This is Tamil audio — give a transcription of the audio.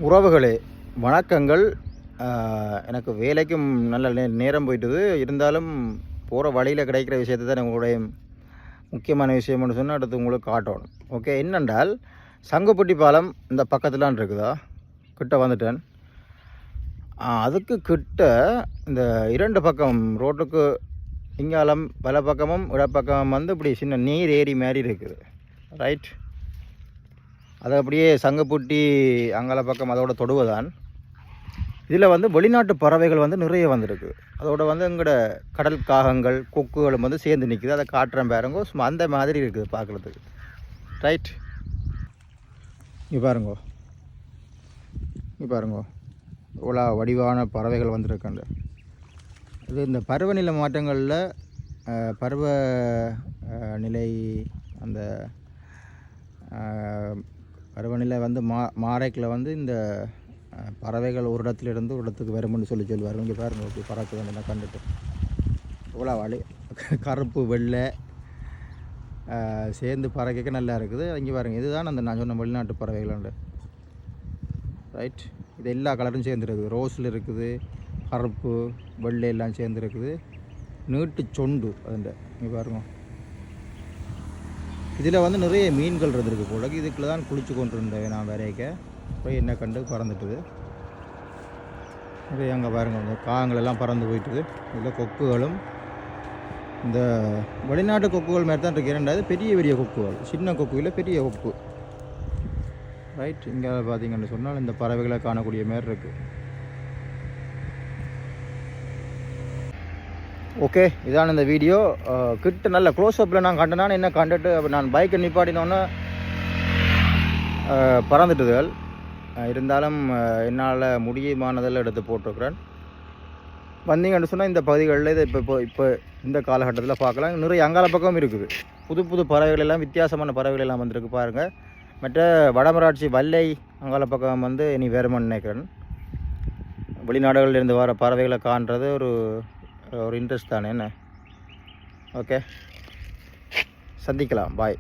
உறவுகளே வணக்கங்கள். எனக்கு வேலைக்கும் நல்ல நேரம் போயிட்டுது. இருந்தாலும் போகிற வழியில் கிடைக்கிற விஷயத்தை தான் உங்களுடைய முக்கியமான விஷயம்னு சொன்னால் அடுத்து உங்களுக்கு காட்டணும். ஓகே, என்னென்றால் சங்குப்பட்டி பாலம் இந்த பக்கத்துலான் இருக்குதா, கிட்ட வந்துட்டேன். அதுக்கு கிட்ட இந்த இரண்டு பக்கம் ரோட்டுக்கு இங்காலம் பல பக்கமும் இடப்பக்கமும் வந்து இப்படி சின்ன நீர் ஏரி மாதிரி இருக்குது. ரைட், அது அப்படியே சங்குப்பட்டி அங்கால பக்கம் அதோட தொடுவதான். இதில் வந்து வெளிநாட்டு பறவைகள் வந்து நிறைய வந்துருக்கு. அதோட வந்து எங்களோட கடல் காகங்கள் கொக்குகளும் வந்து சேர்ந்து நிற்குது. அதை காட்டுறேன் பாருங்கோ. சும்மா அந்த மாதிரி இருக்குது பார்க்குறதுக்கு. ரைட், இங்கே பாருங்கோ, இங்கே பாருங்கோ, இவ்வளோ வடிவான பறவைகள் வந்துருக்காங்க. இது இந்த பருவநிலை மாற்றங்களில் பருவ நிலை அந்த பருவநிலை வந்து மாறைக்கில் வந்து இந்த பறவைகள் ஒரு இடத்துலேருந்து ஒரு இடத்துக்கு வரும்னு சொல்லுவார். இங்கே பாருங்க, இப்படி பறக்க வேண்டிய கண்டுட்டு இவ்வளோ வழி கருப்பு வெள்ளை சேர்ந்து பறக்க நல்லா இருக்குது. இங்கே பாருங்கள், இதுதான் அந்த நான் சொன்ன வெளிநாட்டு பறவைகள். ரைட், இது எல்லா கலரும் சேர்ந்துருக்குது. ரோஸில் இருக்குது, கருப்பு வெள்ளை எல்லாம் சேர்ந்துருக்குது. நீட்டு சொண்டு அதுண்ட இங்கே பாருங்க. இதில் வந்து நிறைய மீன்கள் இருந்திருக்கு போல. இதுக்குள்ள தான் குளிச்சு கொண்டு இருந்தேன் நான் வரைக்க. போய் என்ன கண்டு பறந்துட்டுது. நிறைய அங்கே பாருங்கள், இந்த காகங்கள் எல்லாம் பறந்து போயிட்டுது. இதில் கொக்குகளும் இந்த வெளிநாட்டு கொக்குகள் மாதிரி தான் இருக்குது. இரண்டாவது பெரிய பெரிய கொக்குகள், சின்ன கொக்குவில் பெரிய கொக்கு. ரைட், இங்கே பார்த்தீங்கன்னு சொன்னால் இந்த பறவைகளை காணக்கூடிய மாதிரி இருக்குது. ஓகே, இதான் இந்த வீடியோ. கிட்ட நல்ல க்ளோஸ்அப்பில் நான் கண்டனான்னு என்ன கண்டுட்டு நான் பைக்கை நிப்பாட்டினோன்னு பறந்துட்டுதுகள். இருந்தாலும் என்னால் முடியுமானதெல்லாம் எடுத்து போட்டிருக்கிறேன். வந்தீங்கன்னு சொன்னால் இந்த பகுதிகளில் இதை இப்போ இந்த காலகட்டத்தில் பார்க்கலாம். நிறைய அங்கால பக்கம் இருக்குது. புது புது பறவைகள் எல்லாம், வித்தியாசமான பறவைகள் எல்லாம் வந்திருக்கு பாருங்கள். மற்ற வடமராட்சி வல்லை அங்கால பக்கம் வந்து இனி வேறுமான்னு நினைக்கிறேன். வெளிநாடுகளிலிருந்து வர பறவைகளை காண்றது ஒரு இன்ட்ரெஸ்ட் தானே என்ன. ஓகே, சந்திக்கலாம். பாய்.